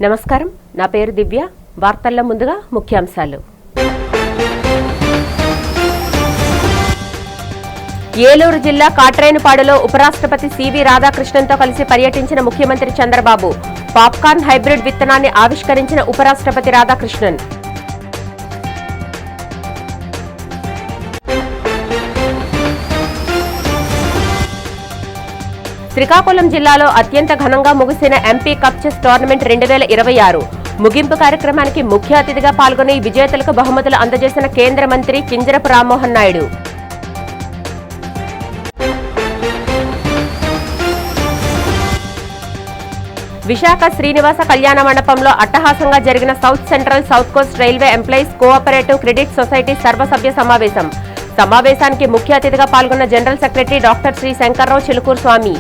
నమస్కారం, నా పేరు దివ్య. వార్తల్లో ముందుగా ముఖ్యాంశాలు. ఏలూరు జిల్లా కాట్రేనిపాడులో ఉపరాష్ట్రపతి సివి రాధాకృష్ణన్తో కలిసి పర్యటించిన ముఖ్యమంత్రి చంద్రబాబు. పాప్కార్న్ హైబ్రిడ్ విత్తనాన్ని ఆవిష్కరించిన ఉపరాష్ట్రపతి రాధాకృష్ణన్. శ్రీకాకుళం జిల్లాలో అత్యంత ఘనంగా ముగిసిన ఎంపీ కప్ చెస్ టోర్నమెంట్ 2026 ముగింపు కార్యక్రమానికి ముఖ్య అతిథిగా పాల్గొని విజేతలకు బహుమతులు అందజేసిన కేంద్ర మంత్రి కింజరపు రామ్మోహన్ నాయుడు. విశాఖ శ్రీనివాస కళ్యాణ మండపంలో అట్టహాసంగా జరిగిన south central south coast railway employees cooperative credit society సర్వసభ్య సమావేశానికి ముఖ్య అతిథిగా పాల్గొన్న general secretary doctor Shri Shankar Rao Chilukuru Swamy.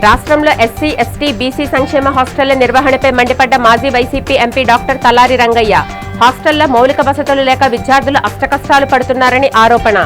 రాష్ట్రంలో ఎస్సీ, ఎస్టీ, బీసీ సంక్షేమ హాస్టళ్ల నిర్వహణపై మండిపడ్డ మాజీ YCP MP doctor Talari Rangaiah. హాస్టళ్ల మౌలిక వసతులు లేక విద్యార్థులు అష్టకష్టాలు పడుతున్నారని ఆరోపణ.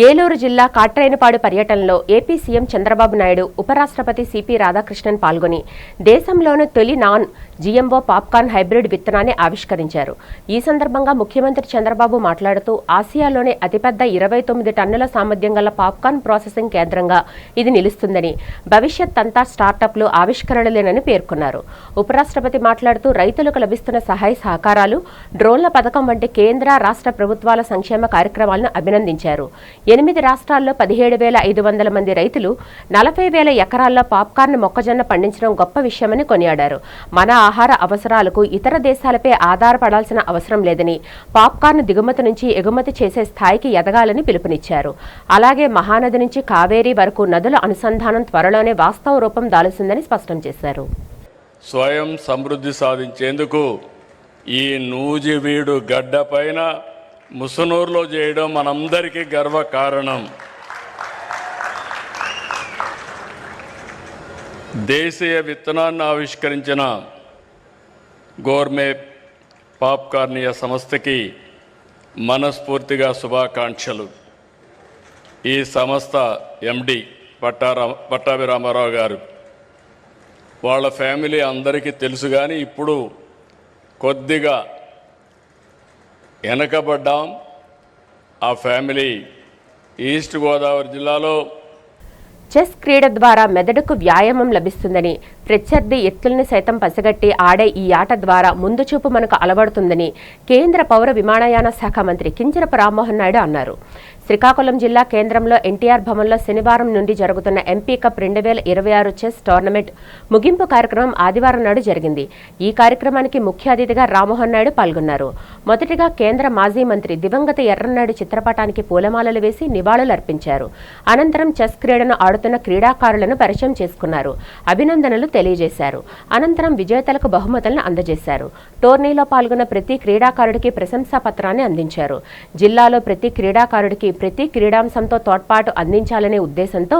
ఏలూరు జిల్లా కాట్రేనిపాడు పర్యటనలో ఏపీ సీఎం చంద్రబాబు నాయుడు, ఉపరాష్ట్రపతి సిపి రాధాకృష్ణన్ పాల్గొని దేశంలోని తొలి నాన్ జీఎంఓ పాప్కార్న్ హైబ్రిడ్ విత్తనాన్ని ఆవిష్కరించారు. ఈ సందర్భంగా ముఖ్యమంత్రి చంద్రబాబు మాట్లాడుతూ ఆసియాలోనే అతిపెద్ద 29 టన్నుల సామర్థ్యం గల పాప్కార్న్ ప్రాసెసింగ్ కేంద్రంగా ఇది నిలుస్తుందని, భవిష్యత్ అంతా స్టార్టప్లు, ఆవిష్కరణలేనని పేర్కొన్నారు. ఉపరాష్ట్రపతి మాట్లాడుతూ రైతులకు లభిస్తున్న సహాయ సహకారాలు, డ్రోన్ల పథకం వంటి కేంద్ర, రాష్ట్ర ప్రభుత్వాల సంక్షేమ కార్యక్రమాలను అభినందించారు. 8 రాష్ట్రాల్లో 17,500 మంది రైతులు 40,000 ఎకరాల్లో పాప్కార్న్ మొక్కజొన్న పండించడం గొప్ప విషయమని కొనియాడారు. మన ఆహార అవసరాలకు ఇతర దేశాలపై ఆధారపడాల్సిన అవసరం లేదని, పాప్కార్న్ దిగుమతి నుంచి ఎగుమతి చేసే స్థాయికి ఎదగాలని పిలుపునిచ్చారు. అలాగే మహానది నుంచి కావేరీ వరకు నదుల అనుసంధానం త్వరలోనే వాస్తవ రూపం దాలుస్తుందని స్పష్టం చేశారు. స్వయం సమృద్ధి సాధించేందుకు ఈ నూజివీడు గడ్డ పైన ముసునూరులో చేయడం మనందరికీ గర్వకారణం. దేశీయ విత్తనాన్ని ఆవిష్కరించిన గోర్మే పాప్కార్నియా సంస్థకి మనస్ఫూర్తిగా శుభాకాంక్షలు. ఈ సంస్థ ఎండి పట్టాభి రామారావు గారు, వాళ్ళ ఫ్యామిలీ అందరికీ తెలుసు. కానీ ఇప్పుడు కొద్దిగా వెనకబడ్డాం. ఆ ఫ్యామిలీ ఈస్ట్ గోదావరి జిల్లాలో చెస్ క్రీడ ద్వారా మెదడుకు వ్యాయామం లభిస్తుందని, ప్రత్యర్థి ఎత్తుల్ని సైతం పసిగట్టి ఆడే ఈ ఆట ద్వారా ముందు చూపు మనకు అలవడుతుందని కేంద్ర పౌర విమానయాన శాఖ మంత్రి కింజరపు రామ్మోహన్ నాయుడు అన్నారు. శ్రీకాకుళం జిల్లా కేంద్రంలో ఎన్టీఆర్ భవన్లో శనివారం నుండి జరుగుతున్న ఎంపీ కప్ 2026 చెస్ టోర్నమెంట్ ముగింపు కార్యక్రమం ఆదివారం నాడు జరిగింది. ఈ కార్యక్రమానికి ముఖ్య అతిథిగా రామ్మోహన్ నాయుడు పాల్గొన్నారు. మొదటిగా కేంద్ర మాజీ మంత్రి దివంగత ఎర్రన్నాయుడు చిత్రపటానికి పూలమాలలు వేసి నివాళులర్పించారు. అనంతరం చెస్ క్రీడను ఆడుతున్న క్రీడాకారులను పరిచయం చేసుకున్నారు. అభినందనలు తెలియజేశారు. అనంతరం విజేతలకు బహుమతులను అందజేశారు. టోర్నీలో పాల్గొన్న ప్రతి క్రీడాకారుడికి ప్రశంసా పత్రాన్ని అందించారు. జిల్లాలో ప్రతి క్రీడాకారుడికి ప్రతి క్రీడాంశంతో తోడ్పాటు అందించాలనే ఉద్దేశంతో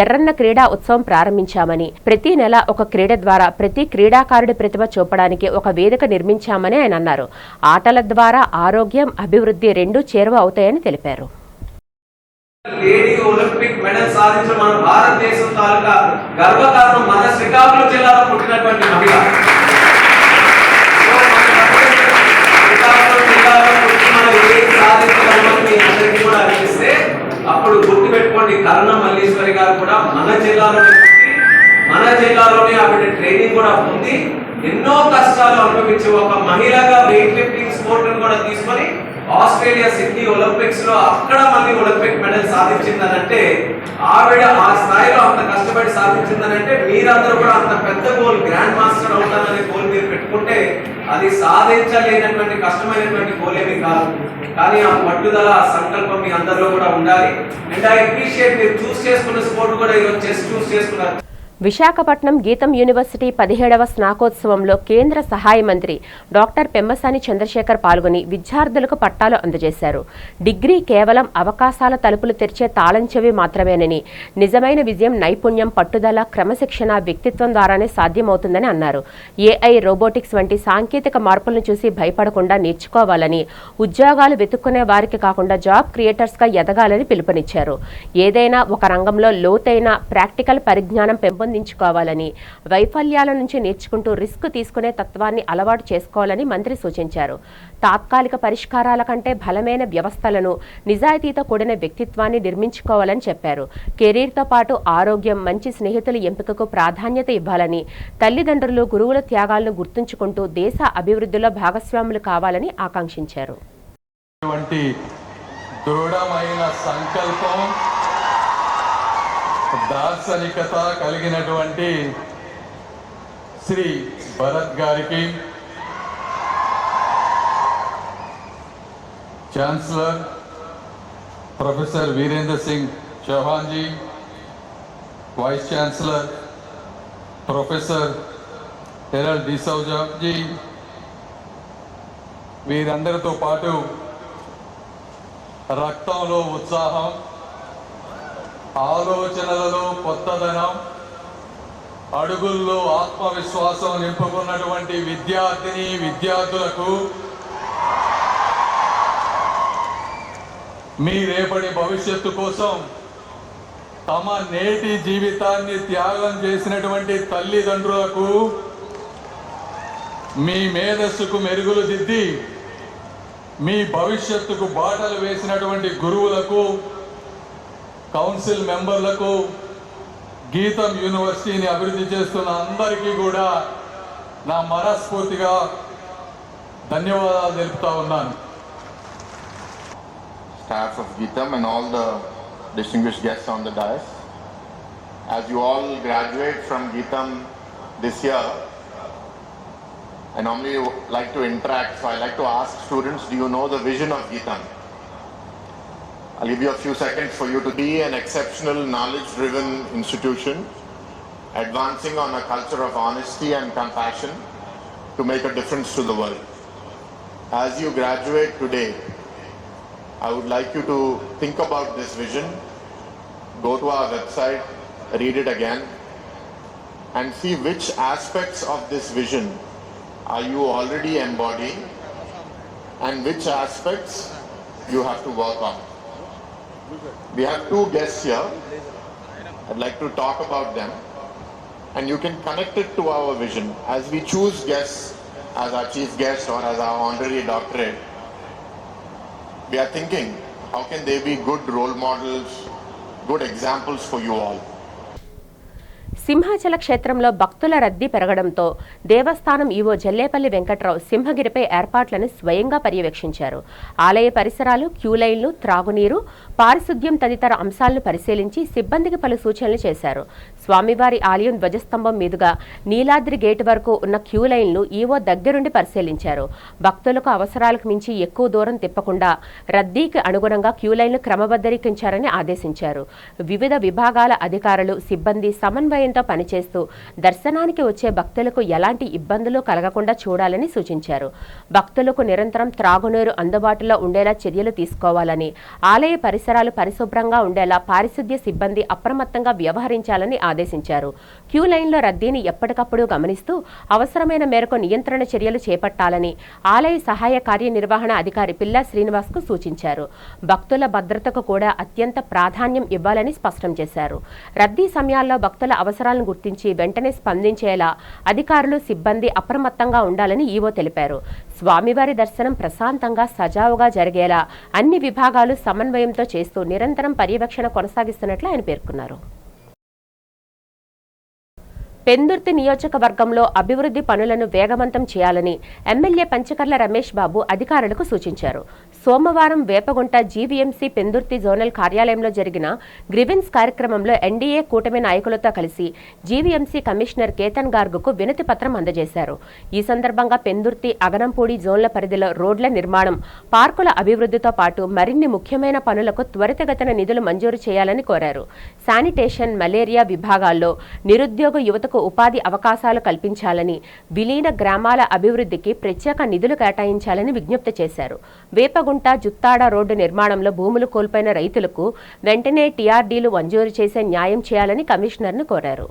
ఎర్రన్న క్రీడా ఉత్సవం ప్రారంభించామని, ప్రతి నెల ఒక క్రీడ ద్వారా ప్రతి క్రీడాకారుడి ప్రతిభ చూపడానికి ఒక వేదిక నిర్మించామని ఆయన అన్నారు. ఆటల ద్వారా ఆరోగ్యం, అభివృద్ధి రెండూ చేరువ అవుతాయని తెలిపారు. లేడీ ఒలింపిక్ మెడల్ సాధించిన మన భారతదేశం తాలూకా గర్వకారణం మన శ్రీకాకుళం జిల్లాలో పుట్టినటువంటి మహిళ. శ్రీకాకుళం జిల్లాలో పుట్టి మనం ఏం సాధించగలమని మీ అందరికీ కూడా అనిపిస్తే అప్పుడు గుర్తు పెట్టుకోండి, కరుణ మల్లీశ్వరి గారు కూడా మన జిల్లాలోనే పుట్టి మన జిల్లాలోనే ఆవిడ ట్రైనింగ్ కూడా పొంది ఎన్నో కష్టాలు అనుభవించి ఒక మహిళగా వెయిట్ లిఫ్టింగ్ స్పోర్ట్ కూడా తీసుకొని ఆస్ట్రేలియా సిడ్నీ ఒలింపిక్స్ లో అక్కడ మళ్ళీ ఒలింపిక్ మెడల్ సాధించిందనంటే, ఆవిడ ఆ స్థాయిలో అంత కష్టపడి సాధించిందనంటే మీరందరూ కూడా అంత పెద్ద గోల్, గ్రాండ్ మాస్టర్ అవుతారనే గోల్ మీరు పెట్టుకుంటే అది సాధించలేనటువంటి కష్టమైనటువంటి గోల్ ఏమీ కాదు. కానీ ఆ పట్టుదల, ఆ సంకల్పం మీ అందరిలో కూడా ఉండాలి. అండ్ ఐ అప్రిషియేట్ మీరు చూస్ చేసుకున్న స్పోర్ట్ కూడా ఈరోజు చెస్ చూస్ చేసుకున్నారు. విశాఖపట్నం గీతం యూనివర్సిటీ 17వ స్నాకోత్సవంలో కేంద్ర సహాయ మంత్రి డాక్టర్ పెమ్మసాని చంద్రశేఖర్ పాల్గొని విద్యార్థులకు పట్టాలు అందజేశారు. డిగ్రీ కేవలం అవకాశాల తలుపులు తెరిచే తాళం చెవి మాత్రమేనని, నిజమైన విజయం నైపుణ్యం, పట్టుదల, క్రమశిక్షణ, వ్యక్తిత్వం ద్వారానే సాధ్యమవుతుందని అన్నారు. ఏఐ, రోబోటిక్స్ వంటి సాంకేతిక మార్పులను చూసి భయపడకుండా నేర్చుకోవాలని, ఉద్యోగాలు వెతుక్కునే వారికి కాకుండా జాబ్ క్రియేటర్స్గా ఎదగాలని పిలుపునిచ్చారు. ఏదైనా ఒక రంగంలో లోతైన ప్రాక్టికల్ పరిజ్ఞానం పెంపొందించుకోవాలని, వైఫల్యాల నుంచి నేర్చుకుంటూ రిస్క్ తీసుకునే తత్వాన్ని అలవాటు చేసుకోవాలని మంత్రి సూచించారు. తాత్కాలిక పరిష్కారాల కంటే బలమైన వ్యవస్థలను, నిజాయితీతో కూడిన వ్యక్తిత్వాన్ని నిర్మించుకోవాలని చెప్పారు. కెరీర్తో పాటు ఆరోగ్యం, మంచి స్నేహితుల ఎంపికకు ప్రాధాన్యత ఇవ్వాలని, తల్లిదండ్రులు, గురువుల త్యాగాలను గుర్తుంచుకుంటూ దేశ అభివృద్ధిలో భాగస్వాములు కావాలని ఆకాంక్షించారు. దృఢమైన సంకల్పం, దార్శనికత కలిగినటువంటి శ్రీ భరత్ గారికి, chancellor professor Virendra Singh Chauhan ji, vice chancellor professor Harold D'Souza ji, వీరందరితో పాటు రక్తంలో ఉత్సాహం, ఆలోచనలలో కొత్తదనం, అడుగుల్లో ఆత్మవిశ్వాసం నింపుకున్నటువంటి విద్యార్థులకు మీ రేపటి భవిష్యత్తు కోసం తమ నేటి జీవితాన్ని త్యాగం చేసినటువంటి తల్లిదండ్రులకు, మీ మేధస్సుకు మెరుగులు దిద్ది మీ భవిష్యత్తుకు బాటలు వేసినటువంటి గురువులకు, కౌన్సిల్ మెంబర్లకు, గీతం యూనివర్సిటీని అభివృద్ధి చేస్తున్న అందరికీ కూడా నా మనస్ఫూర్తిగా ధన్యవాదాలు తెలుపుతా ఉన్నాను. Staff of Geetam and all the distinguished guests on the dais, as you all graduate from Geetam this year, I normally like to interact, so I like to ask students, do you know the vision of Geetam? I'll give you a few seconds for you to be an exceptional, knowledge-driven institution, advancing on a culture of honesty and compassion to make a difference to the world. As you graduate today, I would like you to think about this vision, go to our website, read it again, and see which aspects of this vision are you already embodying and which aspects you have to work on. We have two guests here. I'd like to talk about them and you can connect it to our vision. As we choose guests as our chief guest or as our honorary doctorate, we are thinking, how can they be good role models, good examples for you all? Simhachala క్షేత్రంలో భక్తుల రద్దీ పెరగడంతో దేవస్థానం EO Jallepalli Venkatrao సింహగిరిపై ఏర్పాట్లను స్వయంగా పర్యవేక్షించారు. ఆలయ పరిసరాలు, క్యూలైన్లు, త్రాగునీరు, పారిశుద్ధ్యం తదితర అంశాలను పరిశీలించి సిబ్బందికి పలు సూచనలు చేశారు. స్వామివారి ఆలయం ధ్వజస్తంభం మీదుగా నీలాద్రి గేటు వరకు ఉన్న క్యూలైన్లు ఈవో దగ్గరుండి పరిశీలించారు. భక్తులకు అవసరాలకు మించి ఎక్కువ దూరం తిప్పకుండా రద్దీకి అనుగుణంగా క్యూలైన్లు క్రమబద్ధీకరించారని ఆదేశించారు. వివిధ విభాగాల అధికారులు, సిబ్బంది సమన్వయంతో పనిచేస్తూ దర్శనానికి వచ్చే భక్తులకు ఎలాంటి ఇబ్బందులు కలగకుండా చూడాలని సూచించారు. భక్తులకు నిరంతరం త్రాగునీరు అందుబాటులో ఉండేలా చర్యలు తీసుకోవాలని, ఆలయ పరిసరాలు పరిశుభ్రంగా ఉండేలా పారిశుద్ధ్య సిబ్బంది అప్రమత్తంగా వ్యవహరించాలని ఆదేశించారు. క్యూ లైన్లో రద్దీని ఎప్పటికప్పుడు గమనిస్తూ అవసరమైన మేరకు నియంత్రణ చర్యలు చేపట్టాలని ఆలయ సహాయ కార్యనిర్వహణ అధికారి పిల్లా శ్రీనివాస్కు సూచించారు. భక్తుల భద్రతకు కూడా అత్యంత ప్రాధాన్యం ఇవ్వాలని స్పష్టం చేశారు. రద్దీ సమయాల్లో భక్తుల అవసరాలను గుర్తించి వెంటనే స్పందించేలా అధికారులు, సిబ్బంది అప్రమత్తంగా ఉండాలని ఈవో తెలిపారు. స్వామివారి దర్శనం ప్రశాంతంగా, సజావుగా జరిగేలా అన్ని విభాగాలు సమన్వయంతో చేస్తూ నిరంతరం పర్యవేక్షణ కొనసాగిస్తున్నట్లు ఆయన పేర్కొన్నారు. పెందుర్తి నియోజకవర్గంలో అభివృద్ధి పనులను వేగవంతం చేయాలని ఎమ్మెల్యే పంచకర్ల రమేష్ బాబు అధికారులకు సూచించారు. సోమవారం వేపగుంట జీవీఎంసీ పెందుర్తి జోనల్ కార్యాలయంలో జరిగిన గ్రీవెన్స్ కార్యక్రమంలో ఎన్డీఏ కూటమి నాయకులతో కలిసి జీవీఎంసీ కమిషనర్ కేతన్ గార్గుకు వినతి పత్రం అందజేశారు. ఈ సందర్భంగా పెందుర్తి, అగనంపూడి జోన్ల పరిధిలో రోడ్ల నిర్మాణం, పార్కుల అభివృద్ధితో పాటు మరిన్ని ముఖ్యమైన పనులకు త్వరితగతిన నిధులు మంజూరు చేయాలని కోరారు. శానిటేషన్, మలేరియా విభాగాల్లో నిరుద్యోగ యువతకు ఉపాధి అవకాశాలు కల్పించాలని, విలీన గ్రామాల అభివృద్ధికి ప్రత్యేక నిధులు కేటాయించాలని విజ్ఞప్తి చేశారు. వేపగుంట జుత్తాడ రోడ్డు నిర్మాణంలో భూములు కోల్పోయిన రైతులకు వెంటనే టీఆర్డీలు మంజూరు చేసే న్యాయం చేయాలని కమిషనర్ను కోరారు.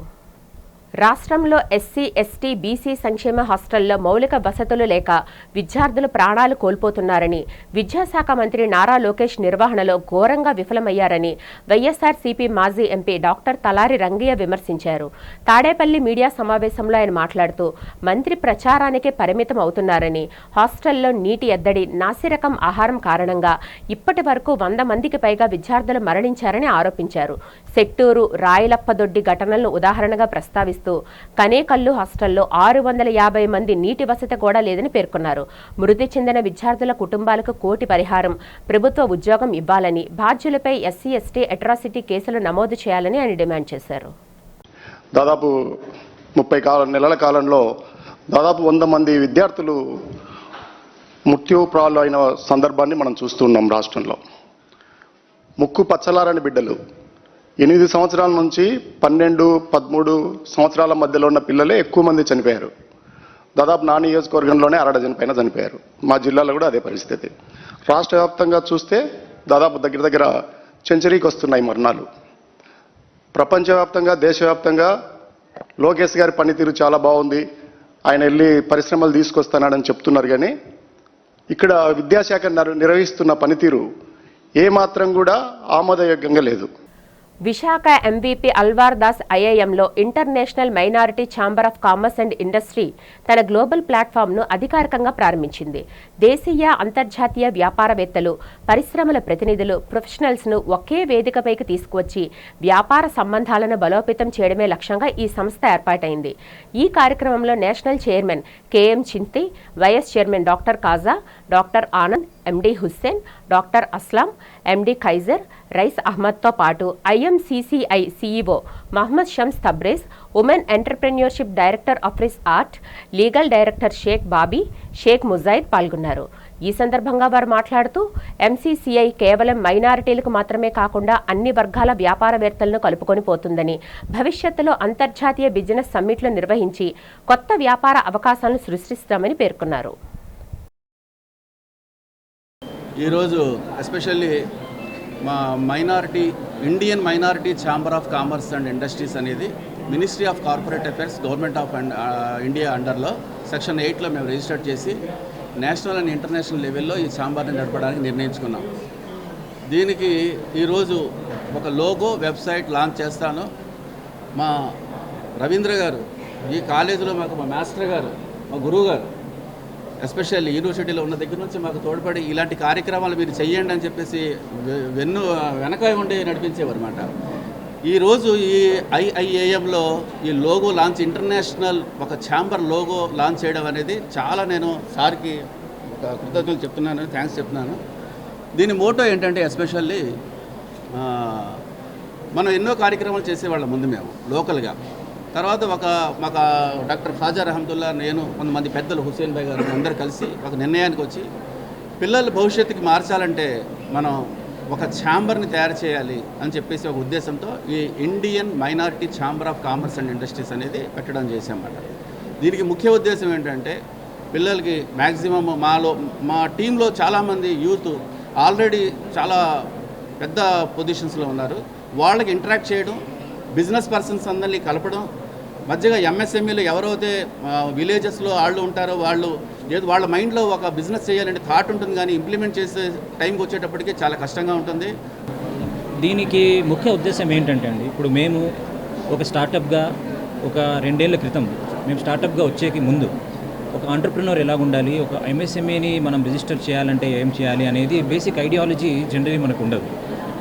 రాష్ట్రంలో ఎస్సీ, ఎస్టీ, బీసీ సంక్షేమ హాస్టల్లో మౌలిక వసతులు లేక విద్యార్థులు ప్రాణాలు కోల్పోతున్నారని, విద్యాశాఖ మంత్రి నారా లోకేష్ నిర్వహణలో ఘోరంగా విఫలమయ్యారని వైఎస్ఆర్సీపీ మాజీ ఎంపీ డాక్టర్ తలారి రంగయ్య విమర్శించారు. తాడేపల్లి మీడియా సమావేశంలో ఆయన మాట్లాడుతూ మంత్రి ప్రచారానికే పరిమితం అవుతున్నారని, హాస్టల్లో నీటి ఎద్దడి, నాసిరకం ఆహారం కారణంగా ఇప్పటి వరకు 100 మందికి పైగా విద్యార్థులు మరణించారని ఆరోపించారు. సెట్టూరు, రాయలప్పదొడ్డి ఘటనలను ఉదాహరణగా ప్రస్తావిస్తూ కనేకల్లు హాస్టల్లో 650 మంది నీటి వసతి కూడా లేదని పేర్కొన్నారు. మృతి చెందిన విద్యార్థుల కుటుంబాలకు కోటి పరిహారం, ప్రభుత్వ ఉద్యోగం ఇవ్వాలని, బాధ్యులపై ఎస్సీ, ఎస్టీ అట్రాసిటీ కేసులు నమోదు చేయాలని ఆయన డిమాండ్ చేశారు. దాదాపు 30 నెలల కాలంలో దాదాపు 100 మంది విద్యార్థులు మృత్యుప్రాలు అయిన సందర్భాన్ని మనం చూస్తున్నాం. రాష్ట్రంలో ముక్కు పచ్చలారని బిడ్డలు 8 సంవత్సరాల నుంచి 12, 13 సంవత్సరాల మధ్యలో ఉన్న పిల్లలే ఎక్కువ మంది చనిపోయారు. దాదాపు నా నియోజకవర్గంలోనే 1/2 డజన్ పైన చనిపోయారు. మా జిల్లాలో కూడా అదే పరిస్థితి. రాష్ట్ర వ్యాప్తంగా చూస్తే దాదాపు దగ్గర సెంచరీకి వస్తున్నాయి మరణాలు. ప్రపంచవ్యాప్తంగా, దేశవ్యాప్తంగా లోకేష్ గారి పనితీరు చాలా బాగుంది, ఆయన వెళ్ళి పరిశ్రమలు తీసుకొస్తానని చెప్తున్నారు. కానీ ఇక్కడ విద్యాశాఖ నిర్వహిస్తున్న పనితీరు ఏమాత్రం కూడా ఆమోదయోగ్యంగా లేదు. విశాఖ ఎంవీపీ అల్వార్ దాస్ ఐఐఎంలో international minority chamber of commerce and industry తన గ్లోబల్ ప్లాట్ఫామ్ను అధికారికంగా ప్రారంభించింది. దేశీయ, అంతర్జాతీయ వ్యాపారవేత్తలు, పరిశ్రమల ప్రతినిధులు, ప్రొఫెషనల్స్ను ఒకే వేదికపైకి తీసుకువచ్చి వ్యాపార సంబంధాలను బలోపేతం చేయడమే లక్ష్యంగా ఈ సంస్థ ఏర్పాటైంది. ఈ కార్యక్రమంలో national chairman KM Chinti, vice chairman doctor Kaja, doctor Anand, MD Hussain, doctor Aslam, MD Khaizar, Rais అహ్మద్తో పాటు IMCCI CEO Mohammed Shams Tabrez, women entrepreneurship director Afris ఆర్ట్, లీగల్ డైరెక్టర్ షేక్ బాబీ, షేక్ ముజాయిద్ పాల్గొన్నారు. ఈ సందర్భంగా వారు మాట్లాడుతూ ఎంసీసీఐ కేవలం మైనారిటీలకు మాత్రమే కాకుండా అన్ని వర్గాల వ్యాపారవేత్తలను కలుపుకొని పోతుందని, భవిష్యత్తులో అంతర్జాతీయ బిజినెస్ సమ్మిట్లు నిర్వహించి కొత్త వ్యాపార అవకాశాలను సృష్టిస్తామని పేర్కొన్నారు. ఈరోజు ఎస్పెషల్లీ మా Indian minority chamber of commerce and industries అనేది ministry of corporate affairs, government of India అండర్లో సెక్షన్ 8లో మేము రిజిస్టర్ చేసి నేషనల్ అండ్ ఇంటర్నేషనల్ లెవెల్లో ఈ ఛాంబర్ని నడపడానికి నిర్ణయించుకున్నాం. దీనికి ఈరోజు ఒక లోగో, వెబ్సైట్ లాంచ్ చేస్తాను. మా రవీంద్ర గారు, ఈ కాలేజీలో మాకు మా మాస్టర్ గారు, మా గురువు గారు, ఎస్పెషల్లీ యూనివర్సిటీలో ఉన్న దగ్గర నుంచి మాకు తోడ్పడి ఇలాంటి కార్యక్రమాలు మీరు చెయ్యండి అని చెప్పేసి వెనక ఉండి నడిపించేవారు అన్నమాట. ఈరోజు ఈ ఐఐఏఎంలో ఈ లోగో లాంచ్, ఇంటర్నేషనల్ ఒక ఛాంబర్ లోగో లాంచ్ చేయడం అనేది చాలా, నేను సార్కి ఒక కృతజ్ఞతలు చెప్తున్నాను, థ్యాంక్స్ చెప్తున్నాను. దీని మోటో ఏంటంటే ఎస్పెషల్లీ మనం ఎన్నో కార్యక్రమాలు చేసేవాళ్ళం ముందు మేము లోకల్గా. తర్వాత మాకు డాక్టర్ ఖాజా రహమతుల్లా, నేను, కొంతమంది పెద్దలు, హుస్సేన్ భాయ్ గారు అందరూ కలిసి ఒక నిర్ణయానికి వచ్చి పిల్లల భవిష్యత్తుకి మార్చాలంటే మనం ఒక ఛాంబర్ని తయారు చేయాలి అని చెప్పేసి ఒక ఉద్దేశంతో ఈ Indian minority chamber of commerce and industries అనేది పెట్టడం చేసామన్నమాట. దీనికి ముఖ్య ఉద్దేశం ఏంటంటే పిల్లలకి మ్యాక్సిమం మా టీంలో చాలామంది యూత్ ఆల్రెడీ చాలా పెద్ద పొజిషన్స్లో ఉన్నారు. వాళ్ళకి ఇంటరాక్ట్ చేయడం, బిజినెస్ పర్సన్స్ అందరినీ కలపడం, మధ్యగా ఎంఎస్ఎంఈలు ఎవరైతే విలేజెస్లో వాళ్ళు ఉంటారో వాళ్ళు ఏదో వాళ్ళ మైండ్లో ఒక బిజినెస్ చేయాలంటే థాట్ ఉంటుంది, కానీ ఇంప్లిమెంట్ చేసే టైంకి వచ్చేటప్పటికి చాలా కష్టంగా ఉంటుంది. దీనికి ముఖ్య ఉద్దేశం ఏంటంటే అండి, ఇప్పుడు మేము ఒక స్టార్టప్గా ఒక 2 ఏళ్ల క్రితం మేము స్టార్టప్గా వచ్చేకి ముందు ఒక ఆంటర్ప్రినర్ ఎలా ఉండాలి, ఒక ఎంఎస్ఎంఈని మనం రిజిస్టర్ చేయాలంటే ఏం చేయాలి అనేది బేసిక్ ఐడియాలజీ జనరల్లీ మనకు ఉండదు.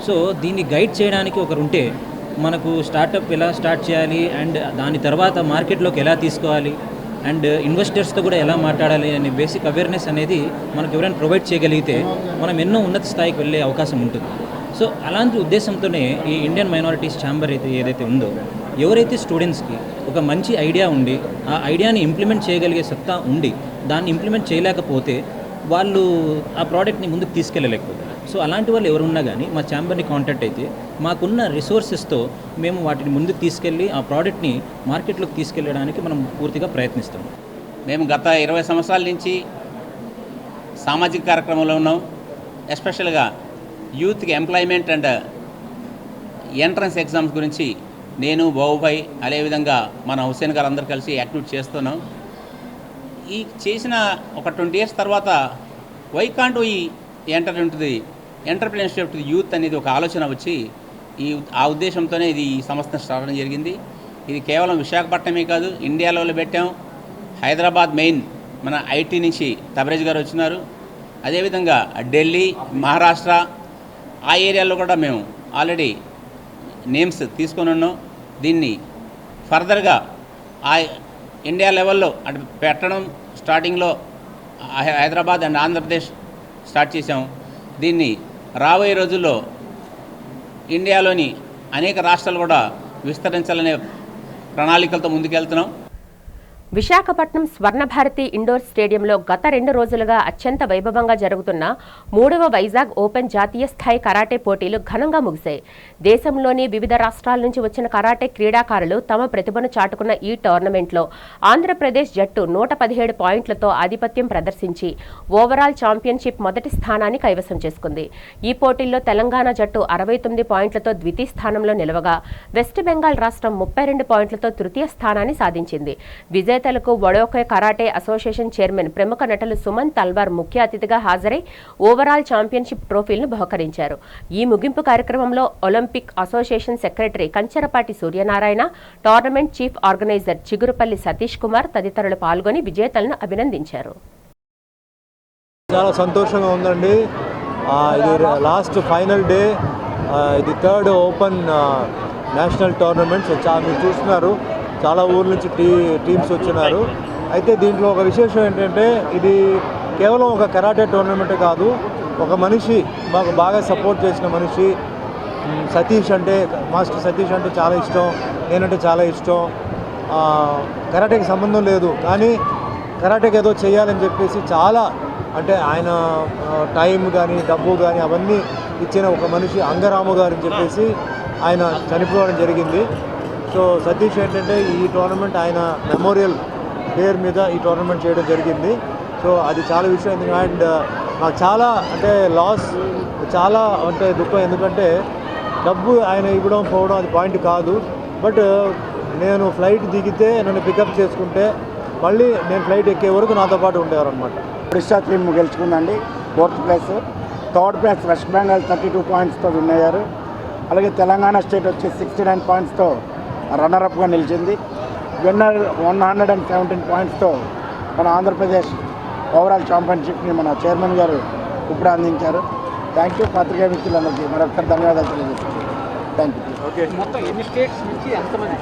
సో దీన్ని గైడ్ చేయడానికి ఒకరు ఉంటే మనకు స్టార్టప్ ఎలా స్టార్ట్ చేయాలి అండ్ దాని తర్వాత మార్కెట్లోకి ఎలా తీసుకోవాలి అండ్ ఇన్వెస్టర్స్తో కూడా ఎలా మాట్లాడాలి అనే బేసిక్ అవేర్నెస్ అనేది మనకు ఎవరైనా ప్రొవైడ్ చేయగలిగితే మనం ఎన్నో ఉన్నత స్థాయికి వెళ్ళే అవకాశం ఉంటుంది. సో అలాంటి ఉద్దేశంతోనే ఈ ఇండియన్ మైనారిటీస్ ఛాంబర్ ఏదైతే ఉందో, ఎవరైతే స్టూడెంట్స్కి ఒక మంచి ఐడియా ఉండి ఆ ఐడియాని ఇంప్లిమెంట్ చేయగలిగే సత్తా ఉండి దాన్ని ఇంప్లిమెంట్ చేయలేకపోతే వాళ్ళు ఆ ప్రోడక్ట్ని ముందుకు తీసుకెళ్ళలేకపోతారు. సో అలాంటి వాళ్ళు ఎవరున్నా కానీ మా ఛాంబర్ని కాంటాక్ట్ అయితే మాకున్న రిసోర్సెస్తో మేము వాటిని ముందుకు తీసుకెళ్ళి ఆ ప్రోడక్ట్ని మార్కెట్లోకి తీసుకెళ్ళడానికి మనం పూర్తిగా ప్రయత్నిస్తాం. మేము గత 20 సంవత్సరాల నుంచి సామాజిక కార్యక్రమంలో ఉన్నాం. ఎస్పెషల్గా యూత్కి ఎంప్లాయ్మెంట్ అండ్ ఎంట్రన్స్ ఎగ్జామ్స్ గురించి నేను, బాబుభాయ్, అదేవిధంగా మన హుస్సేన్ గారు అందరూ కలిసి యాక్టివిటీ చేస్తున్నాం. ఈ చేసిన ఒక 20 years తర్వాత వై కాంట్ వీ ఎంటర్ ఉంటుంది ఎంటర్‌ప్రెన్యూర్‌షిప్ టు యూత్ అనేది ఒక ఆలోచన వచ్చి ఆ ఉద్దేశంతోనే ఈ సంస్థను స్టార్ట్ చేయడం జరిగింది. ఇది కేవలం విశాఖపట్నమే కాదు, ఇండియాలో పెట్టాం. హైదరాబాద్ మెయిన్ మన ఐటీ నుంచి తబరేజ్ గారు వచ్చినారు. అదేవిధంగా ఢిల్లీ, మహారాష్ట్ర ఆ ఏరియాలో కూడా మేము ఆల్రెడీ నేమ్స్ తీసుకొని ఉన్నాం. దీన్ని ఫర్దర్గా ఆ ఇండియా లెవెల్లో అటు పెట్టడం స్టార్టింగ్లో హైదరాబాద్ అండ్ ఆంధ్రప్రదేశ్ స్టార్ట్ చేసాం. దీన్ని రాబోయే రోజుల్లో ఇండియాలోని అనేక రాష్ట్రాలు కూడా విస్తరించాలనే ప్రణాళికలతో ముందుకెళ్తున్నాం. విశాఖపట్నం స్వర్ణభారతి ఇండోర్ స్టేడియంలో గత 2 రోజులుగా అత్యంత వైభవంగా జరుగుతున్న 3వ వైజాగ్ ఓపెన్ జాతీయ స్థాయి కరాటే పోటీలు ఘనంగా ముగిశాయి. దేశంలోని వివిధ రాష్ట్రాల నుంచి వచ్చిన కరాటే క్రీడాకారులు తమ ప్రతిభను చాటుకున్న ఈ టోర్నమెంట్లో ఆంధ్రప్రదేశ్ జట్టు 117 పాయింట్లతో ఆధిపత్యం ప్రదర్శించి ఓవరాల్ ఛాంపియన్షిప్ మొదటి స్థానాన్ని కైవసం చేసుకుంది. ఈ పోటీల్లో తెలంగాణ జట్టు 69 పాయింట్లతో ద్వితీయ స్థానంలో నిలవగా వెస్ట్ బెంగాల్ రాష్ట్రం 32 పాయింట్లతో తృతీయ స్థానాన్ని సాధించింది. విజేతలకు వడోకే కరాటే అసోసియేషన్ చైర్మన్ ప్రముఖ నటులు సుమన్ తల్వార్ ముఖ్య అతిథిగా హాజరై ఓవరాల్ ఛాంపియన్షిప్ ట్రోఫీలను బహుకరించారు. ఈ ముగింపు కార్యక్రమంలో Olympic association secretary Kancharapati Suryanarayana, tournament chief organiser Chiguruppalli Satish Kumar తదితరులు పాల్గొని విజేతలను అభినందించారు. చాలా సంతోషంగా ఉందండి. ఇది లాస్ట్ ఫైనల్ డే, ఇది 3rd ఓపెన్ నేషనల్ టోర్నమెంట్. మీరు చూస్తున్నారు చాలా ఊర్ల నుంచి టీమ్స్ వచ్చినారు. అయితే దీంట్లో ఒక విశేషం ఏంటంటే ఇది కేవలం ఒక కరాటే టోర్నమెంటే కాదు, ఒక మనిషి మాకు బాగా సపోర్ట్ చేసిన మనిషి సతీష్ అంటే, మాస్టర్ సతీష్ అంటే చాలా ఇష్టం, నేనంటే చాలా ఇష్టం. కరాటేకి సంబంధం లేదు కానీ కరాటేకి ఏదో చేయాలని చెప్పేసి చాలా, అంటే ఆయన టైం కానీ డబ్బు కానీ అవన్నీ ఇచ్చిన ఒక మనిషి అంగరాము గారు అని చెప్పేసి ఆయన చనిపోవడం జరిగింది. సో సతీష్ ఏంటంటే ఈ టోర్నమెంట్ ఆయన మెమోరియల్ పేరు మీద ఈ టోర్నమెంట్ చేయడం జరిగింది. సో అది చాలా విషయం. అండ్ నాకు చాలా అంటే లాస్, చాలా అంటే దుఃఖం. ఎందుకంటే డబ్బు ఆయన ఇవ్వడం పోవడం అది పాయింట్ కాదు. బట్ నేను ఫ్లైట్ దిగితే నన్ను పికప్ చేసుకుంటే మళ్ళీ నేను ఫ్లైట్ ఎక్కే వరకు నాతో పాటు ఉండేవారు అనమాట. ఒడిశా టీమ్ గెలుచుకుందండి 4th place. 3rd place West Bengal 32 పాయింట్స్తో విన్ అయ్యారు. అలాగే తెలంగాణ స్టేట్ వచ్చి 69 పాయింట్స్తో రన్నరప్గా నిలిచింది. విన్నర్ 117 పాయింట్స్తో మన ఆంధ్రప్రదేశ్ ఓవరాల్ ఛాంపియన్షిప్ని మన చైర్మన్ గారు ఇప్పుడు అందించారు. Thank you. పత్రికా మిత్రులందరికీ మరొకసారి ధన్యవాదాలు తెలియజేస్తాను. Thank you. ఓకే. మొత్తం ఎన్ని స్టేట్స్ నుంచి ఎంతమంది?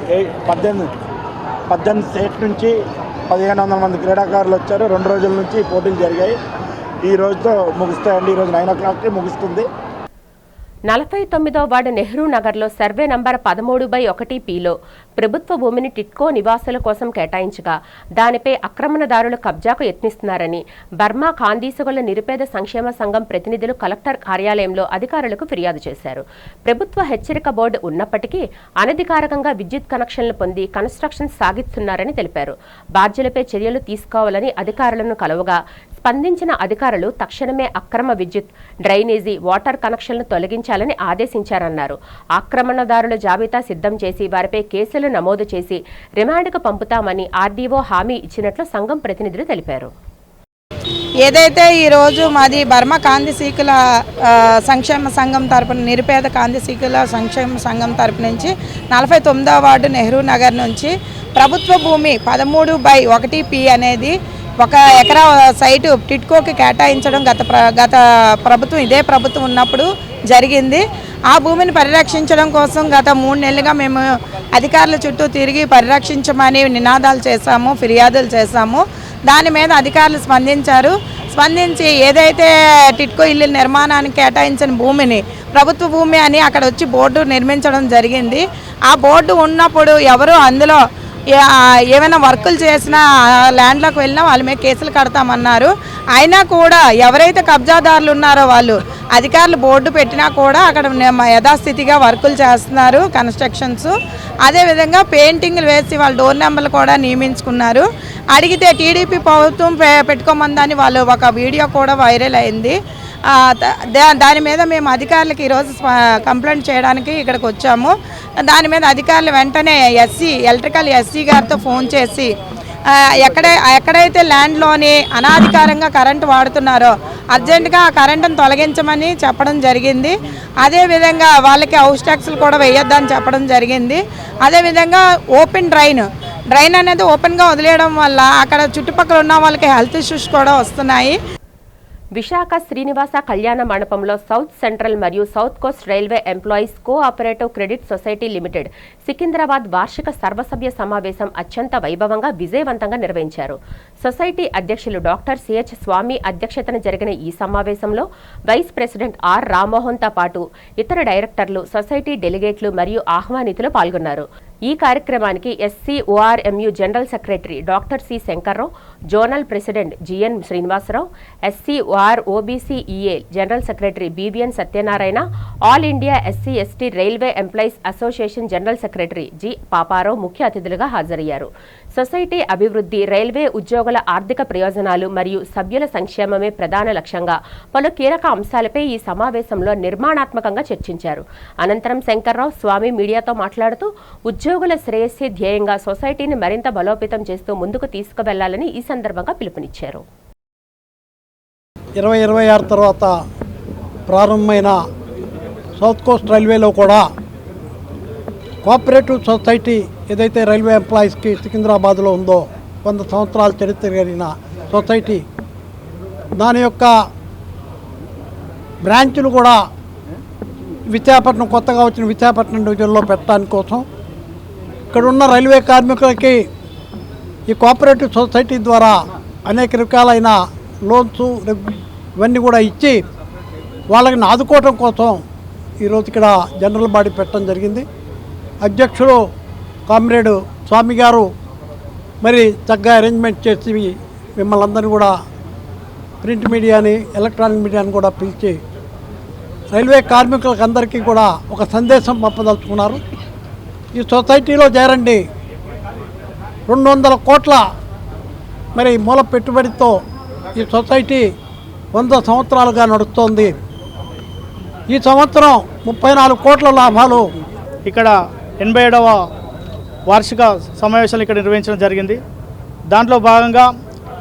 18 స్టేట్స్ నుంచి 1500 మంది క్రీడాకారులు వచ్చారు. 2 రోజుల నుంచి పోటీలు జరిగాయి. ఈ రోజుతో ముగుస్తాయండి. ఈరోజు 9 o'clockకి ముగుస్తుంది. 49వ వార్డు నెహ్రూ నగర్లో సర్వే నంబర్ 13/1Pలో ప్రభుత్వ భూమిని టిట్కో నివాసుల కోసం కేటాయించగా దానిపై ఆక్రమణదారులు కబ్జాకు యత్నిస్తున్నారని బర్మా ఖాందీసుగల నిరుపేద సంక్షేమ సంఘం ప్రతినిధులు కలెక్టర్ కార్యాలయంలో అధికారులకు ఫిర్యాదు చేశారు. ప్రభుత్వ హెచ్చరిక బోర్డు ఉన్నప్పటికీ అనధికారికంగా విద్యుత్ కనెక్షన్లు పొంది కన్స్ట్రక్షన్ సాగిస్తున్నారని తెలిపారు. బాధ్యులపై చర్యలు తీసుకోవాలని అధికారులను కలవగా స్పందించిన అధికారులు తక్షణమే అక్రమ విద్యుత్, డ్రైనేజీ, వాటర్ కనెక్షన్లు తొలగించాలని ఆదేశించారన్నారు. ఆక్రమణదారుల జాబితా సిద్ధం చేసి వారిపై కేసులు నమోదు చేసి రిమాండ్కు పంపుతామని ఆర్డీఓ హామీ ఇచ్చినట్లు సంఘం ప్రతినిధులు తెలిపారు. ఏదైతే ఈరోజు మాది బర్మా కాందిశీకుల సంక్షేమ సంఘం తరపున, నిరుపేద కాందిశీకుల సంక్షేమ సంఘం తరపు నుంచి 49వ వార్డు నెహ్రూ నగర్ నుంచి ప్రభుత్వ భూమి 13/1P అనేది 1 ఎకరా సైటు టిట్కోకి కేటాయించడం గత ప్రభుత్వం, ఇదే ప్రభుత్వం ఉన్నప్పుడు జరిగింది. ఆ భూమిని పరిరక్షించడం కోసం గత 3 నెలలుగా మేము అధికారుల చుట్టూ తిరిగి పరిరక్షించమని నినాదాలు చేశాము, ఫిర్యాదులు చేశాము. దాని మీద అధికారులు స్పందించి ఏదైతే టిట్కో ఇల్లు నిర్మాణానికి కేటాయించిన భూమిని ప్రభుత్వ భూమి అని అక్కడ వచ్చి బోర్డు నిర్మించడం జరిగింది. ఆ బోర్డు ఉన్నప్పుడు ఎవరు అందులో ఏమైనా వర్కులు చేసినా ల్యాండ్లోకి వెళ్ళినా వాళ్ళ మీద కేసులు కడతామన్నారు. అయినా కూడా ఎవరైతే కబ్జాదారులు ఉన్నారో వాళ్ళు అధికారులు బోర్డు పెట్టినా కూడా అక్కడ యథాస్థితిగా వర్కులు చేస్తున్నారు కన్స్ట్రక్షన్స్. అదేవిధంగా పెయింటింగ్లు వేసి వాళ్ళ డోర్ నెంబర్లు కూడా నియమించుకున్నారు. అడిగితే టీడీపీ ప్రభుత్వం పెట్టుకోమందని వాళ్ళు ఒక వీడియో కూడా వైరల్ అయింది. దాని మీద మేము అధికారులకు ఈరోజు కంప్లైంట్ చేయడానికి ఇక్కడికి వచ్చాము. దాని మీద అధికారులు వెంటనే ఎలక్ట్రికల్ ఎస్సీ గారితో ఫోన్ చేసి ఎక్కడైతే ల్యాండ్లోని అనాధికారంగా కరెంటు వాడుతున్నారో అర్జెంటుగా ఆ కరెంటును తొలగించమని చెప్పడం జరిగింది. అదేవిధంగా వాళ్ళకి హౌస్ ట్యాక్స్లు కూడా వేయొద్దని చెప్పడం జరిగింది. అదేవిధంగా ఓపెన్ డ్రైన్ అనేది ఓపెన్గా వదిలేయడం వల్ల అక్కడ చుట్టుపక్కల ఉన్న వాళ్ళకి హెల్త్ ఇష్యూస్ కూడా వస్తున్నాయి. విశాఖ శ్రీనివాస కళ్యాణ మండపంలో సౌత్ సెంట్రల్ మరియు south coast railway employees cooperative credit society limited Secunderabad వార్షిక సర్వసభ్య సమావేశం అత్యంత వైభవంగా విజయవంతంగా నిర్వహించారు. సొసైటీ అధ్యక్షులు డాక్టర్ సిహెచ్ స్వామి అధ్యక్షతన జరిగిన ఈ సమావేశంలో వైస్ ప్రెసిడెంట్ ఆర్ రామ్మోహన్తో పాటు ఇతర డైరెక్టర్లు, సొసైటీ డెలిగేట్లు మరియు ఆహ్వానితులు పాల్గొన్నారు. ఈ కార్యక్రమానికి SCORMU general secretary doctor C Shankarrao, zonal president GN Srinivasarao, SCOROBCEA general secretary BBN Satyanarayana, all India SC/ST railway employees association general secretary G Paparao ముఖ్య అతిథులుగా హాజరయ్యారు. సొసైటీ అభివృద్ధి, రైల్వే ఉద్యోగుల ఆర్థిక ప్రయోజనాలు మరియు సభ్యుల సంక్షేమమే ప్రధాన లక్ష్యంగా పలు కీలక అంశాలపై ఈ సమావేశంలో నిర్మాణాత్మకంగా చర్చించారు. అనంతరం శంకర్రావు స్వామి మీడియాతో మాట్లాడుతూ ఉద్యోగుల శ్రేయస్సే ధ్యేయంగా సొసైటీని మరింత బలోపేతం చేస్తూ ముందుకు తీసుకువెళ్లాలని ఈ సందర్భంగా పిలుపునిచ్చారు. 2026 తర్వాత ప్రారంభమైన సౌత్ కోస్ట్ రైల్వేలో కూడా కోఆపరేటివ్ సొసైటీ ఏదైతే రైల్వే ఎంప్లాయీస్కి సికింద్రాబాద్లో ఉందో 100 సంవత్సరాల చరిత్ర కలిగిన సొసైటీ, దాని యొక్క బ్రాంచులు కూడా విశాఖపట్నం, కొత్తగా వచ్చిన విశాఖపట్నం డివిజన్లో పెట్టడానికి కోసం ఇక్కడ ఉన్న రైల్వే కార్మికులకి ఈ కోఆపరేటివ్ సొసైటీ ద్వారా అనేక రకాలైన లోన్స్ ఇవన్నీ కూడా ఇచ్చి వాళ్ళకి ఆదుకోవటం కోసం ఈరోజు ఇక్కడ జనరల్ బాడీ పెట్టడం జరిగింది. అధ్యక్షుడు కామ్రేడ్ స్వామి గారు మరి చక్కగా అరేంజ్మెంట్ చేసి మిమ్మల్ని అందరినీ కూడా ప్రింట్ మీడియాని, ఎలక్ట్రానిక్ మీడియాని కూడా పిలిచి రైల్వే కార్మికులకు అందరికీ కూడా ఒక సందేశం పంపదలుచుకున్నారు. ఈ సొసైటీలో చేరండి, 200 కోట్ల మరి మూల పెట్టుబడితో ఈ సొసైటీ 100 సంవత్సరాలుగా నడుస్తోంది. ఈ సంవత్సరం 34 కోట్ల లాభాలు. ఇక్కడ 87వ వార్షిక సమావేశాలు ఇక్కడ నిర్వహించడం జరిగింది. దాంట్లో భాగంగా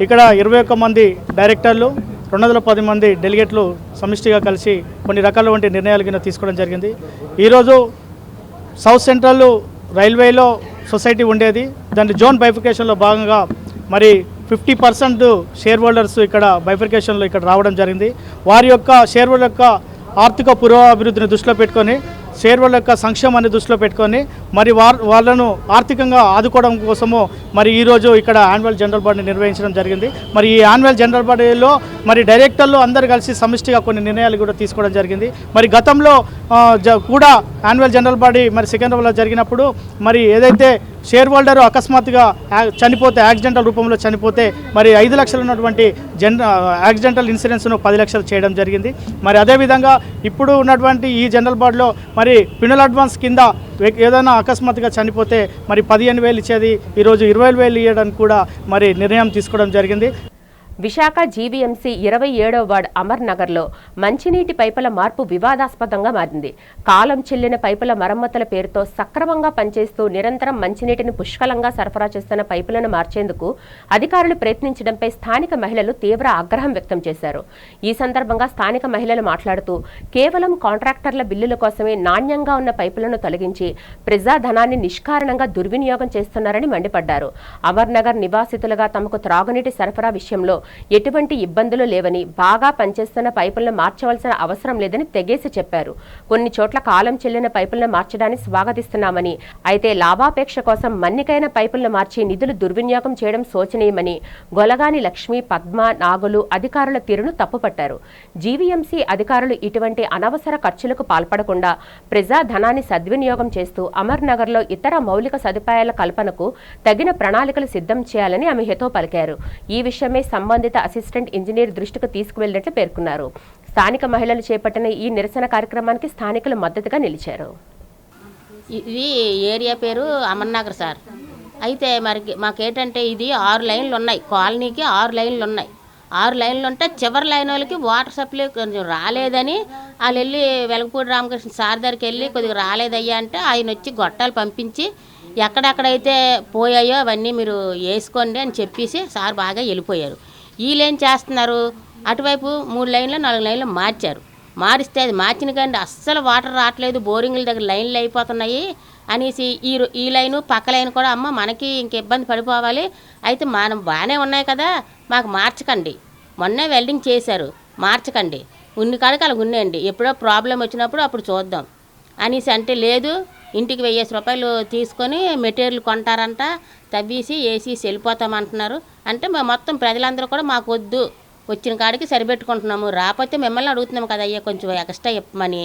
ఇక్కడ 21 మంది డైరెక్టర్లు, 210 మంది డెలిగేట్లు సమిష్టిగా కలిసి కొన్ని రకాల వంటి నిర్ణయాలు కింద తీసుకోవడం జరిగింది. ఈరోజు సౌత్ సెంట్రల్ రైల్వేలో సొసైటీ ఉండేది. దాని జోన్ బైఫికేషన్లో భాగంగా మరి 50% షేర్ హోల్డర్స్ ఇక్కడ బైఫికేషన్లో ఇక్కడ రావడం జరిగింది. వారి యొక్క షేర్ హోల్డర్ యొక్క ఆర్థిక పురోభివృద్ధిని దృష్టిలో పెట్టుకొని, షేర్ హోల్డర్ యొక్క సంక్షేమాన్ని దృష్టిలో పెట్టుకొని మరి వాళ్ళను ఆర్థికంగా ఆదుకోవడం కోసము మరి ఈరోజు ఇక్కడ యాన్యువల్ జనరల్ బాడీ నిర్వహించడం జరిగింది. మరి ఈ యాన్యువల్ జనరల్ బాడీలో మరి డైరెక్టర్లు అందరు కలిసి సమిష్టిగా కొన్ని నిర్ణయాలు కూడా తీసుకోవడం జరిగింది. మరి గతంలో కూడా యాన్యువల్ జనరల్ బాడీ మరి సికింద్రాబాద్లో జరిగినప్పుడు మరి ఏదైతే షేర్ హోల్డర్ అకస్మాత్తుగా చనిపోతే, యాక్సిడెంటల్ రూపంలో చనిపోతే మరి 5 లక్షలు ఉన్నటువంటి యాక్సిడెంటల్ ఇన్సూరెన్స్ను 10 లక్షలు చేయడం జరిగింది. మరి అదేవిధంగా ఇప్పుడు ఉన్నటువంటి ఈ జనరల్ బాడీలో మరి పినల్ అడ్వాన్స్ కింద ఏదైనా అకస్మాత్తుగా చనిపోతే మరి 15,000 ఇచ్చేది ఈరోజు 20,000 ఇవ్వడానికి కూడా మరి నిర్ణయం తీసుకోవడం జరిగింది. విశాఖ జీవీఎంసీ 27వ వార్డు అమర్ నగర్లో మంచినీటి పైపుల మార్పు వివాదాస్పదంగా మారింది. కాలం చెల్లిన పైపుల మరమ్మతుల పేరుతో సక్రమంగా పనిచేస్తూ నిరంతరం మంచినీటిని పుష్కలంగా సరఫరా చేస్తున్న పైపులను మార్చేందుకు అధికారులు ప్రయత్నించడంపై స్థానిక మహిళలు తీవ్ర ఆగ్రహం వ్యక్తం చేశారు. ఈ సందర్భంగా స్థానిక మహిళలు మాట్లాడుతూ కేవలం కాంట్రాక్టర్ల బిల్లుల కోసమే నాణ్యంగా ఉన్న పైపులను తొలగించి ప్రజాధనాన్ని నిష్కారణంగా దుర్వినియోగం చేస్తున్నారని మండిపడ్డారు. అమర్ నగర్ నివాసితులుగా తమకు త్రాగునీటి సరఫరా విషయంలో ఎటువంటి ఇబ్బందులు లేవని, బాగా పనిచేస్తున్న పైపులను మార్చవలసిన అవసరం లేదని తెగేసి చెప్పారు. కొన్ని చోట్ల కాలం చెల్లిన పైపులను మార్చడాన్ని స్వాగతిస్తున్నామని, అయితే లాభాపేక్ష కోసం మన్నికైన పైపులను మార్చి నిధులు దుర్వినియోగం చేయడం శోచనీయమని గొలగాని లక్ష్మి, పద్మ, నాగులు అధికారుల తీరును తప్పుపట్టారు. జీవీఎంసీ అధికారులు ఇటువంటి అనవసర ఖర్చులకు పాల్పడకుండా ప్రజా ధనాన్ని సద్వినియోగం చేస్తూ అమర్ నగర్లో ఇతర మౌలిక సదుపాయాల కల్పనకు తగిన ప్రణాళికలు సిద్ధం చేయాలని ఆమె హితో పలికారు. ఈ విషయమై సంబంధిత అసిస్టెంట్ ఇంజనీర్ దృష్టికి తీసుకువెళ్లినట్లు పేర్కొన్నారు. స్థానిక మహిళలు చేపట్టిన ఈ నిరసన కార్యక్రమానికి స్థానికులు మద్దతుగా నిలిచారు. ఇది ఏరియా పేరు అమర్నగర్ సార్. అయితే మరి మాకేంటంటే ఇది 6 లైన్లు ఉన్నాయి, కాలనీకి 6 లైన్లు ఉన్నాయి. 6 లైన్లు ఉంటే చివరి లైన్ వాళ్ళకి వాటర్ సప్లై కొంచెం రాలేదని వాళ్ళు వెళ్ళి వెలగపూడి రామకృష్ణ సార్ దగ్గరికి వెళ్ళి కొద్దిగా రాలేదయ్యా అంటే ఆయన వచ్చి గొట్టాలు పంపించి ఎక్కడెక్కడైతే పోయాయో అవన్నీ మీరు వేసుకోండి అని చెప్పేసి సార్ బాగా వెళ్ళిపోయారు. వీళ్ళేం చేస్తున్నారు, అటువైపు 3 లైన్లు 4 లైన్లు మార్చారు. మారిస్తే అది మార్చిన కానీ అస్సలు వాటర్ రావట్లేదు, బోరింగ్ల దగ్గర లైన్లు అయిపోతున్నాయి అనేసి ఈ లైను పక్క లైన్ కూడా అమ్మ మనకి ఇంక ఇబ్బంది పడిపోవాలి, అయితే మనం బాగానే ఉన్నాయి కదా మాకు మార్చకండి, మొన్నే వెల్డింగ్ చేశారు మార్చకండి, ఉన్ని కాడికి అలా ఉన్నేయండి, ఎప్పుడో ప్రాబ్లం వచ్చినప్పుడు అప్పుడు చూద్దాం అనేసి అంటే లేదు ఇంటికి 1000 రూపాయలు తీసుకొని మెటీరియల్ కొంటారంట, తవ్వేసి వేసి వెళ్ళిపోతామంటున్నారు. అంటే మొత్తం ప్రజలందరూ కూడా మాకు వద్దు, వచ్చిన కాడికి సరిపెట్టుకుంటున్నాము, రాకపోతే మిమ్మల్ని అడుగుతున్నాము కదా అయ్యా కొంచెం ఎక్స్ట్రా ఇప్పమని,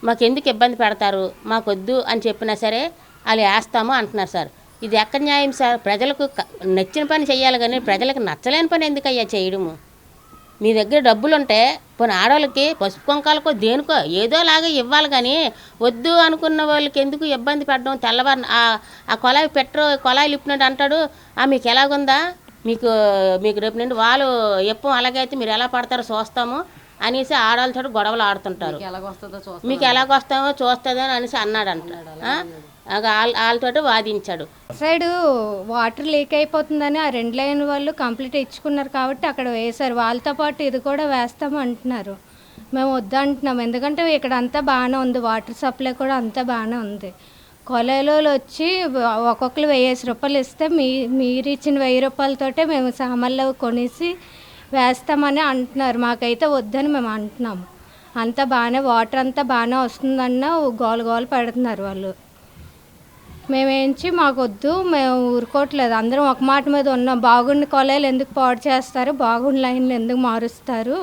మాకు ఎందుకు ఇబ్బంది పెడతారు, మాకు వద్దు అని చెప్పినా సరే వాళ్ళు వేస్తాము అంటున్నారు సార్. ఇది ఎక్కడ న్యాయం సార్? ప్రజలకు నచ్చిన పని చేయాలి కానీ ప్రజలకు నచ్చలేని పని ఎందుకయ్యా చేయడము? మీ దగ్గర డబ్బులు ఉంటే పోనీ ఆడవాళ్ళకి పసుపు కుంకాలకో దేనికో ఏదోలాగా ఇవ్వాలి కానీ వద్దు అనుకున్న వాళ్ళకి ఎందుకు ఇబ్బంది పెట్టడం? తెల్లవారు ఆ కొలాయి కొలాయిలు ఇప్పినట్టు అంటాడు, మీకు ఎలాగుందా, మీకు రేపు నుండి వాళ్ళు ఎప్పం అలాగైతే మీరు ఎలా పడతారో చూస్తాము అనేసి ఆడవాళ్ళతో గొడవలు ఆడుతుంటారు. మీకు ఎలాగొస్తామో చూస్తుందని అనేసి అన్నాడంట. వాళ్ళతో వాదించాడు. సైడ్ వాటర్ లీక్ అయిపోతుందని ఆ 2 లైన్ వాళ్ళు కంప్లీట్ ఇచ్చుకున్నారు కాబట్టి అక్కడ వేశారు. వాళ్ళతో పాటు ఇది కూడా వేస్తాము అంటున్నారు. మేము వద్దంటున్నాం, ఎందుకంటే ఇక్కడ అంతా బాగానే ఉంది, వాటర్ సప్లై కూడా అంతా బాగానే ఉంది. కొలాయిలో వచ్చి ఒక్కొక్కరు 1000 రూపాయలు ఇస్తే మీరు ఇచ్చిన 1000 రూపాయలతోటే మేము సామాన్లు కొనేసి వేస్తామని అంటున్నారు. మాకైతే వద్దని మేము అంటున్నాము. అంతా బాగానే వాటర్ అంతా బాగానే వస్తుందన్న గోలు పెడుతున్నారు వాళ్ళు. మేమేంచి మాకు వద్దు, మేము ఊరుకోవట్లేదు, అందరం ఒక మాట మీద ఉన్నాం. బాగుండి కొలాయిలు ఎందుకు పాడు చేస్తారు, బాగుండి లైన్లు ఎందుకు మారుస్తారు?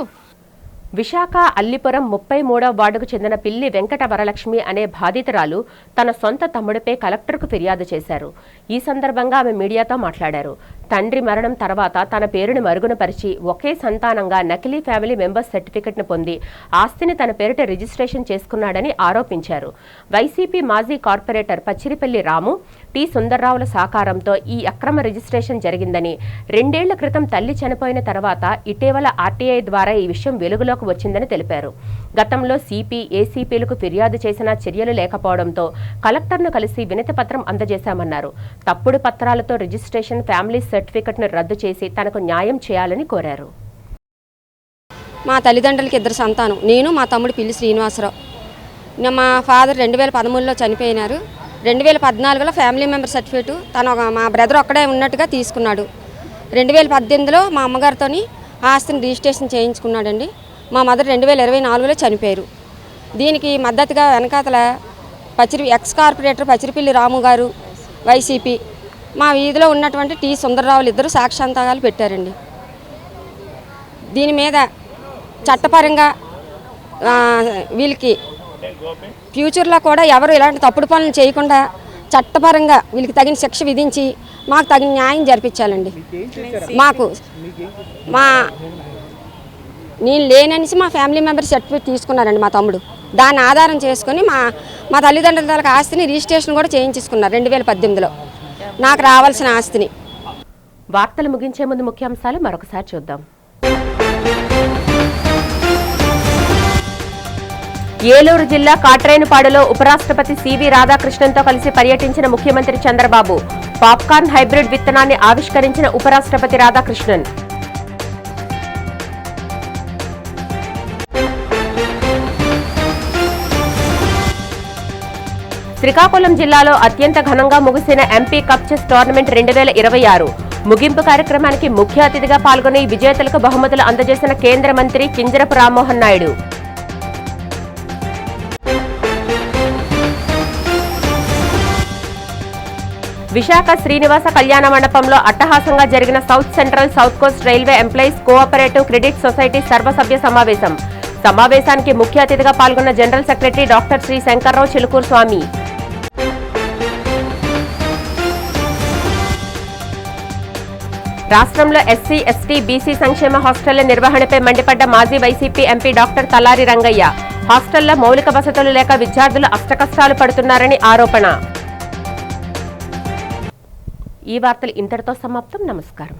విశాఖ అల్లిపురం 33వ వార్డుకు చెందిన పిల్లి వెంకట వరలక్ష్మి అనే బాధితురాలు తన సొంత తమ్ముడిపై కలెక్టర్కు ఫిర్యాదు చేశారు. ఈ సందర్భంగా ఆమె మీడియాతో మాట్లాడారు. తండ్రి మరణం తర్వాత తన పేరును మరుగునపరిచి ఒకే సంతానంగా నకిలీ ఫ్యామిలీ మెంబర్స్ సర్టిఫికెట్ను పొంది ఆస్తిని తన పేరిట రిజిస్ట్రేషన్ చేసుకున్నాడని ఆరోపించారు. వైసీపీ మాజీ కార్పొరేటర్ పచ్చిరిపల్లి రాము, టి సుందర్రావుల సహకారంతో ఈ అక్రమ రిజిస్ట్రేషన్ జరిగిందని, 2 ఏళ్ల క్రితం తల్లి చనిపోయిన తర్వాత ఇటీవల ఆర్టీఐ ద్వారా ఈ విషయం వెలుగులోకి వచ్చిందని తెలిపారు. గతంలో సిపి, ఏసీపీలకు ఫిర్యాదు చేసినా చర్యలు లేకపోవడంతో కలెక్టర్ను కలిసి వినతి పత్రం అందజేశామన్నారు. తప్పుడు పత్రాలతో రిజిస్ట్రేషన్ ఫ్యామిలీ సర్టిఫికెట్ను రద్దు చేసి తనకు న్యాయం చేయాలని కోరారు. మా తల్లిదండ్రులకి 2 సంతానం, నేను మా తమ్ముడు పిల్లి శ్రీనివాసరావు. మా ఫాదర్ 2013లో చనిపోయినారు. 2014లో ఫ్యామిలీ మెంబర్ సర్టిఫికేట్ మా బ్రదర్ ఒక్కడే ఉన్నట్టుగా తీసుకున్నాడు. 2018లో మా అమ్మగారితో ఆస్తిని రిజిస్ట్రేషన్ చేయించుకున్నాడండి. మా మదర్ 2024లో చనిపోయారు. దీనికి మద్దతుగా వెనకాతల ఎక్స్ కార్పొరేటర్ పచ్చిరిపల్లి రాము గారు, వైసీపీ, మా వీధిలో ఉన్నటువంటి టి సుందర్రావులు 2 సాక్ష్యాంతాలు పెట్టారండి. దీని మీద చట్టపరంగా వీళ్ళకి ఫ్యూచర్లో కూడా ఎవరు ఇలాంటి తప్పుడు పనులు చేయకుండా చట్టపరంగా వీళ్ళకి తగిన శిక్ష విధించి మాకు తగిన న్యాయం జరిపించాలండి. నేను లేననేసి మా ఫ్యామిలీ మెంబర్ సర్టిఫికేట్ తీసుకున్నారండి మా తమ్ముడు. దాన్ని ఆధారం చేసుకొని మా తల్లిదండ్రుల ఆస్తిని రిజిస్ట్రేషన్ కూడా చేయించుకున్నారు 2018లో నాకు రావాల్సిన ఆస్తిని. వార్తలు ముగించే ముందు ముఖ్యాంశాలు మరొకసారి చూద్దాం. ఏలూరు జిల్లా కాట్రేనుపాడులో ఉపరాష్ట్రపతి సివి రాధాకృష్ణన్తో కలిసి పర్యటించిన ముఖ్యమంత్రి చంద్రబాబు. పాప్కార్న్ హైబ్రిడ్ విత్తనాన్ని ఆవిష్కరించిన ఉపరాష్ట్రపతి రాధాకృష్ణన్. శ్రీకాకుళం జిల్లాలో అత్యంత ఘనంగా ముగిసిన ఎంపీ కప్ చెస్ టోర్నమెంట్ 2026. ముగింపు కార్యక్రమానికి ముఖ్య అతిథిగా పాల్గొని విజేతలకు బహుమతులు అందజేసిన కేంద్ర మంత్రి కింజరపు రామ్మోహన్ నాయుడు. విశాఖ శ్రీనివాస కళ్యాణ మండపంలో అట్టహాసంగా జరిగిన south central south coast railway employees cooperative credit society సర్వసభ్య సమావేశం. సమావేశానికి ముఖ్య అతిథిగా పాల్గొన్న general secretary doctor Shri Shankar Rao Chilukuru Swamy. రాష్ట్రంలో ఎస్సీ, ఎస్టీ, బీసీ సంక్షేమ హాస్టళ్ల నిర్వహణపై మండిపడ్డ మాజీ YCP MP doctor Talari Rangaiah. హాస్టళ్ల మౌలిక వసతులు లేక విద్యార్థులు అష్టకష్టాలు పడుతున్నారని ఆరోపణ. ఈ వార్తలు ఇంతటితో సమాప్తం. నమస్కారం.